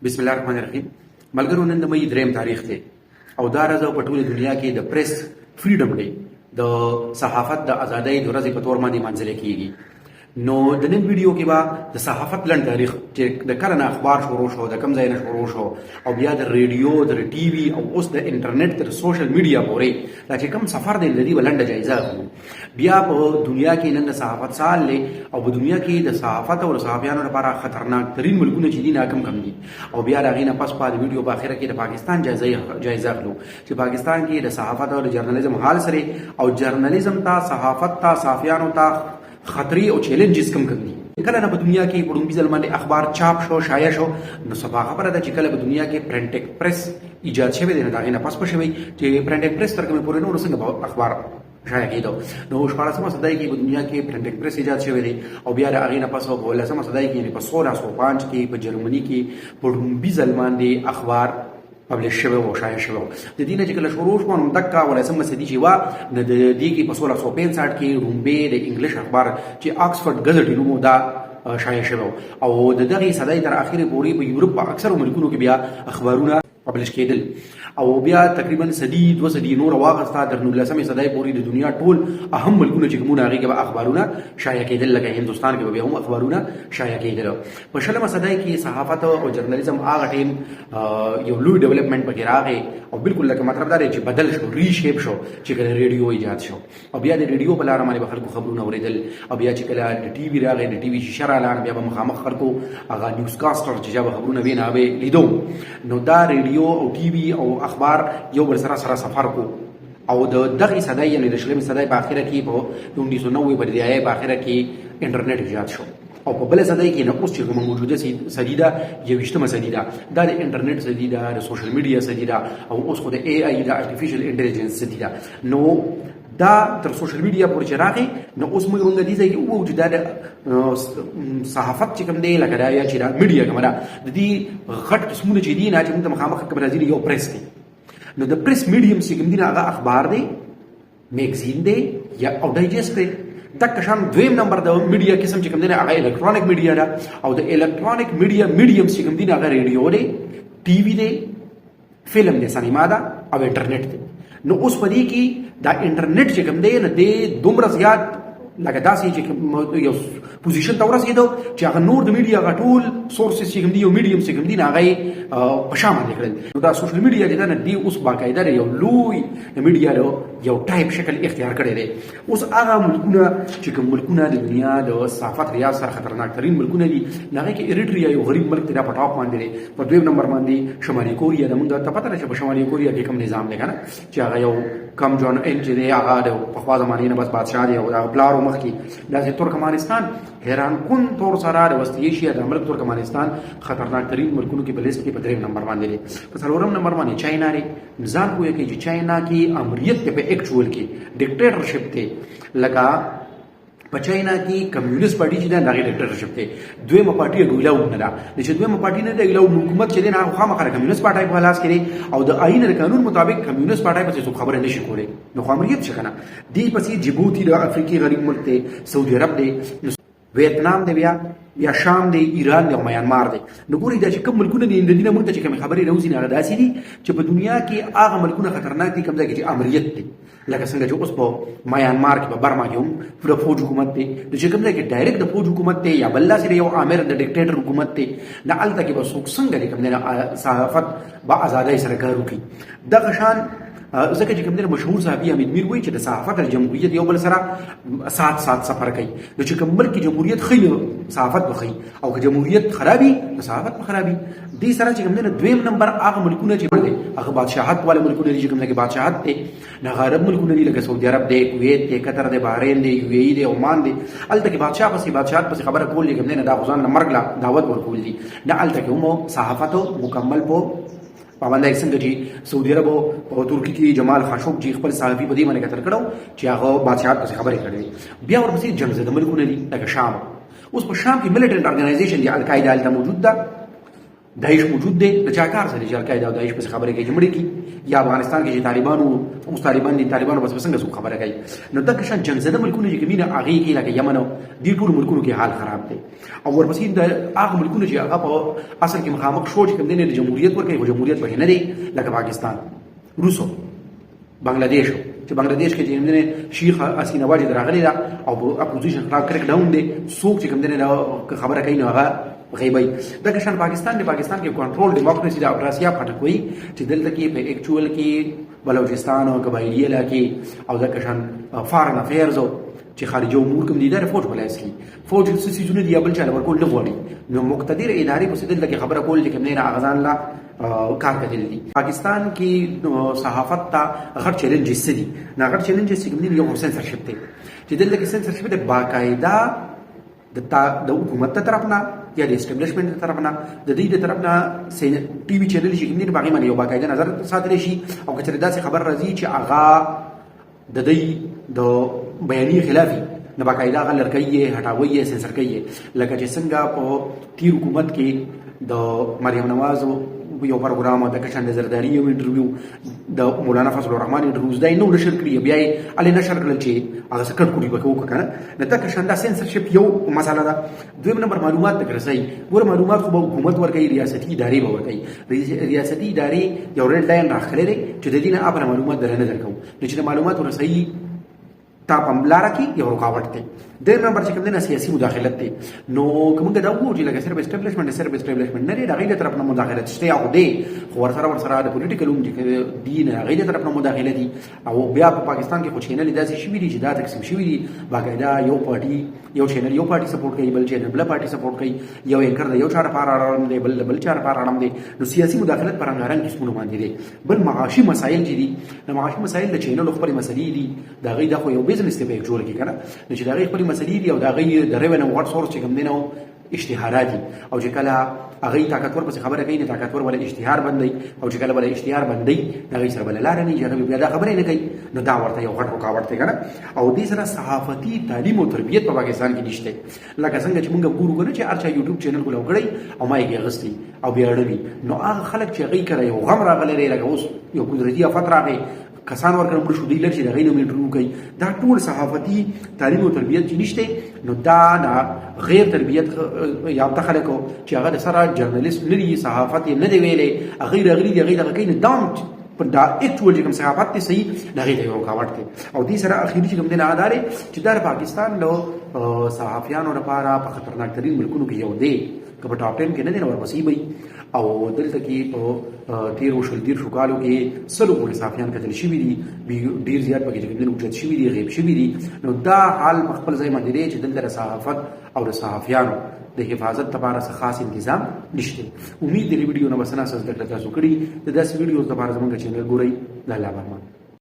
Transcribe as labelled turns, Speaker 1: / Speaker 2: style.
Speaker 1: بسم الله الرحمن الرحیم. ملګرو، نن د مې دریم تاریخ دی او دا ورځ په ټوله دنیا کې د پریس فریډم ډے، د صحافت د ازادۍ د ورځې په تور باندې منځل کیږي. نو د نن ویډیو کې به د صحافت لنډ تاریخ چې د کله نه اخبار شروع شو، د کم ځای نه شروع شو، او بیا د ریډیو، د ټي وي او اوس د انټرنیټ تر سوشل میډیا پورې دا چې کوم سفر دی د دې ولنډه جایزه اخلو. بیا په دنیا کې نن د صحافت سال دی او په دنیا کې د صحافت او صحافیانو لپاره خطرناک ترین ملکونه چې دي ناکم کم دي. او بیا د هغې نه پس په ویډیو په اخره کې د پاکستان جایزه اخلو چې پاکستان کې د صحافت او د جرنالیزم حال سره او جرنالیزم ته، صحافت ته، صحافیانو ته خطرې او چیلنجز کم کم دي. کله نه په دنیا کې په لومړي ځل باندې اخبار چاپ شو، شایع شو، نو صفا خبره ده چې کله په دنیا کې پرنټ پریس ایجاد شوی دی، نو د هغې نه پس به شوی چې پرنټ پریس تر کومې پورې نور څنګه به اخبار شایع کېدو. نو 14مه صدۍ کې په دنیا کې پرنټ پریس ایجاد شوی دی او بیا د هغې نه پس په 15مه صدۍ کې یعنې په 1605 کې په جرمني کې په لومړي ځل باندې اخبار پبلش شوی او شایع شوی. د دې نه چې کله شروع شو نو دقه 18مه صدۍ چې وه، د دې کې په 1665 کې رومبې د انګلیش اخبار چې آکسفورډ ګزټ نومو دا شایع شوی او د دغې صدۍ تر اخرې پورې په یورپ په اکثرو ملکونو کې بیا اخبارونه پبلش کېدل. او بیا تقریبا صدۍ دوه صدۍ نور واخسته تر 19مې صدۍ پورې د دنیا ټول اهم ملکونه چې کومونه هغې کې به اخبارونه شایع کېدل، لکه هندوستان کې به بیا هم اخبارونه شایع کېدل. په 20مه صدۍ کې صحافت او جرنالیزم هغه ټیم یو لوی ډیولپمنټ پکې راغی او بالکل لکه مطلب دا دی چې بدل شو، ریشیپ شو چې کله ریډیو ایجاد شو او بیا د ریډیو په لاره باندې به خلکو خبرونه اورېدل. او بیا چې کله د ټي وي راغی، د ټي وي شیشه راغله، بیا به مخامخ خلکو هغه نیوز کاسټر چې بیا به خبرونه وینه هغه لیدو. نو دا ریډیو او ټي وي او اخبار یو بل سره سفر کو او د دغې صدۍ یعنې د 20مې صدۍ په اخره کې په 1990 په دهایۍ په اخره کې انټرنیټ ایجاد شو او په بله صدۍ کې نه اوس چې کومه موجوده صدۍ ده 21مه صدۍ ده، دا د انټرنیټ صدۍ ده، د سوشل میډیا صدۍ ده او اوس خو د اے آی د ارټیفیشل انټیلیجنس صدۍ ده. نو دا تر سوشل میډیا پورې چې راغی نو اوس موږ دې ځای کې ووایو چې دا د صحافت چې کوم دی لکه دا یا چې دا میډیا کومه ده د دې غټ قسمونه چې دي نه چې موږ ته مخامخ کوم راځي یو پریس دی. نو د پریس میډیم چې کوم دی هغه اخبار دی، میګزین دی یا او ډایجسټ دی. دغه شان دویم نمبر د میډیا قسم چې کوم دی هغه الکترونیک میډیا ده او د الکترونیک میډیا میډیم چې کوم دی هغه ریډیو دی، ټي وي دی، فلم دی، سینما ده او انټرنیټ دی. نو اوس په دې کې دا انټرنیټ چې کوم دی نه دی دومره زیات لکه داسې چې یو پوزیشن ته ورسېدو چې هغه نور د میډیا هغه ټول سورسز چې کوم دي یو میډیم چې کوم دي نه هغه په شا باندې کړل. نو دا سوشل میډیا چې ده نه دی اوس باقاعده یو لوی د میډیا یو ټایپ شکل اختیار کړی دی. اوس هغه ملکونه چې کوم ملکونه د دنیا د صحافت ریاض سره خطرناک ترین ملکونه دي، هغې کې اریټریا یو غریب ملک دی، دا په ټاپ باندې دی. په دویم نمبر باندې شمالي کوریا ده. موږ ته پته ده چې په شمالي کوریا کې کوم نظام دی که نه، چې هغه یو کم جون ان چې دی هغه د پخوا زمانې نه بس بادشاه دی او د هغه پلار مخکې داسې ترکمانستان حیران کن طور سره د وسط ایشیا د ملک ترکمانستان خطرناک ترین ملکونو کې په لیست کې په 3 نمبر باندې دی. په 4 نمبر باندې چاینا دی. ځان پوهېږي چې چاینا کې امریت په ایکچوال کې ډیکټیټرشپ دی، لکه په چاینا کې کمیونست پارټي چې ده هغې ډیکټیټرشپ دی. دویمه پارټي ګویلاو نه ده، چې دویمه پارټي نه ده ګویلاو حکومت چې دی نه هغه خامخا د کمیونست پارټۍ په لاس کې دی او د آئین د قانون مطابق کمیونست پارټۍ پسې څوک خبره نشي کولی. نو خو امریت شه که نه، دې پسې جبوتي د افریقي غریب ملک دی، سعودي عرب دی، ویتنام دی، بیا شام دی، ایران دی او میانمار دی. نو ګورئ دا چې کوم ملکونه دي د دې نه موږ ته چې کومې خبرې راوځي نه هغه داسې دي چې په دنیا کې هغه ملکونه خطرناک دي کوم ځای کې چې امریت دی، لکه څنګه چې اوس په میانمار کې په برما کې هم پوره فوج حکومت دی. د چې کوم ځای کې ډایرکټ د فوج حکومت دی یا بل داسې یو آمر د ډیکټیټر حکومت دی، نه هلته کې به څوک څنګه دی کوم دی صحافت به ازادۍ سره کار وکړي. دغه شان ځکه چې کوم دی مشهور صحافي حمید میر وایي چې د صحافت او جمهوریت یو بل سره سات سفر کوي. نو چې کوم ملک جمهوریت ښي نو صحافت به ښي او که جمهوریت خرابي نو صحافت به خرابي. دې سره چې کوم دی دویم نمبر هغه ملکونه چې دی هغه بادشاهت والا ملکونه دي چې کوم دی بادشاهت دی، نه عرب ملکونه دي لکه سعودي عرب دی، کویت دی، قطر دی، بحرین دی، یو ای ای دی، عمان دی. هلته کې بادشاه پسې بادشاهت پسې خبره کول دي کوم دی نه دا خو ځان نه مرګ له دعوت ورکول دي، نه هلته کې هم صحافت مکمل په پابندۍ څنګه چې سعودي عرب او ترکي کې جمال خاشقجي چې خپل صحافي په دې باندې قتل کړو چې هغه بادشاهت پسې خبرې کړې. بیا ورپسې جنګ زده ملکونه دي لکه شام. اوس په شام کې ملیټنټ ارګنایزیشن دی القاعده هلته موجود ده داعش موجود دی د چا کار سره چې القاعده او داعش په خبره کې جمړي کی یا افغانستان کې چې طالبانو اوس طالبان دي طالبانو بس څنګه خبره کوي نو د کشان جنگ زده ملکونه چې کمینه هغه کې لکه یمن او دې ټول ملکونو کې حال خراب دی او ورپسې د هغه ملکونه چې هغه په اصل کې مخامخ شو چې کوم دي د جمهوریت ورکه او جمهوریت به نه دی لکه پاکستان روسو بنگلاديش چې بنگلاديش کې چې موږ شیخ حسینه واجد راغلی دا او اپوزیشن خلاف کرک ډاون دی څوک چې کوم دي خبره کوي نو هغه غیبی د کشان پاکستان کې کنټرول ډیموکراسي د افراسیا پټکوي چې دلته کې په اکچوال کې بلوچستان او قبایلی علاقې او د کشان فارن افیرز چې خارجي امور کوم دي د فوج بلایس کی فوج څه سيزونه دی بل چا ورکول نه غواړي نو مقتدر ادارې په سیدل کې خبره کول چې کوم نه اغزان لا کار کوي دي پاکستان کې صحافت ته غټ چیلنجز دي نه غټ چیلنجز کوم دي یو سنسرشپ دی چې دلته کې سنسرشپ د باقاعده د حکومت طرفنا یا د اسټابلیشمنت طرفنا د دې د طرفنا ټي وي چینل چې کوم دي باقي باندې یو باقاعده نظر ساتل شي او کچره داسې خبر راځي چې اغا د دې د بیاني خلافي نه باقاعده غلر کوي هټاوي سنسر کوي لکه چې څنګه په تیر حکومت کې د مریم نواز یو پروګرام د کشان د زرداری یو انټرویو د مولانا فضل الرحمن انټرویوز دای نو نشر کړی بیا یې علي نشر کړل چې هغه سکټ کوډي وکړو کنه نه د کشان د سنسرشپ یو مساله ده دویم نمبر معلومات د رسای ور معلومات خو حکومت ورکوي ریاستي ادارې به ورکوي ریاستي ادارې یو ریډ لاین راخلي چې د دې نه ابره معلومات درنه درکو چې د معلومات ورسای تا پملاره کې یو رکاوټ دی د نمبر چې کوم نه سیاسي مداخلت دی نو کومه دا وو چې لکه صرف اسټابلیشمنت نه دی د غیر طرف نه مداخلت شته او دی خو ورسره د پولیټیکل هم دین غیر طرف نه مداخلت دي او بیا په پاکستان کې خو چینل داسې شوي دي چې دا تقسیم شوي دي باقاعده یو پارټي یو چینل یو پارټي سپورټ کوي بل چینل بل پارټي سپورټ کوي یو انکر یو چار پار اړم دی بل چار پار اړم دی نو سیاسي مداخلت پر انګاران قسمونه باندې دي بل معاشي مسایل دي نو معاشي مسایل د چینل خپل مسلې دي دا غي د خو یو بزنس ته به جوړ کی کنه نو چې دا غي خپل مسلې دي او دا غي د ریونیو غټ سورس چې کوم دینو اشتهاراتي او چې کله هغه طاقتور په خبره کوي نه طاقتور ولا اشتهار بندي او چې کله ولا اشتهار بندي دا غي سره بل لار نه جوړوي بیا دا خبره نه کوي نو دا ورته یو غټ رکاوټ دی کنه او دې سره صحافتي تعلیم او تربیت په پاکستان کې نشته لکه څنګه چې موږ ګورو کنه چې ارچا یوټیوب چینل کولاو کړی او ما یې غستی او بیا اړوي نو هغه خلک چې غي کوي او غم راغلي لکه اوس یو قدرتي افت راغی کسان ورکړم پر شو دی لږ چې دغه نوم انټرویو کوي دا ټول صحافتي تعلیم او تربیت چې نشته نو دا نه غیر تربیت یافته خلکو چې هغه سره جرنالیست لري صحافت نه دی ویلې غیر غری دی غیر کوي نه دام په دا اکچوال چې کوم صحافت ته صحیح دغه دی یو کاوټ دی او دې سره اخیری چې کوم دی نه ادارې چې د پاکستان له صحافیانو لپاره په خطرناک ترین ملکونو کې یو دی که په ټاپ 10 کې نه دی نو ورپسې وي او دلته کې په 13 شو کالو کې سلو پورې صحافیان کتل شوي دي ډیر زیات پکې چې کوم وجود شوي دي غیب شوي دي نو دا حال په خپل ځای باندې دی چې دلته صحافت او صحافیانو د حفاظت لپاره څه خاص تنظیم نشته امید دې ویډیو نه بسنه سره د تاسو کړی د داس ویډیوز لپاره زموږ چینل ګورئ د الله برمان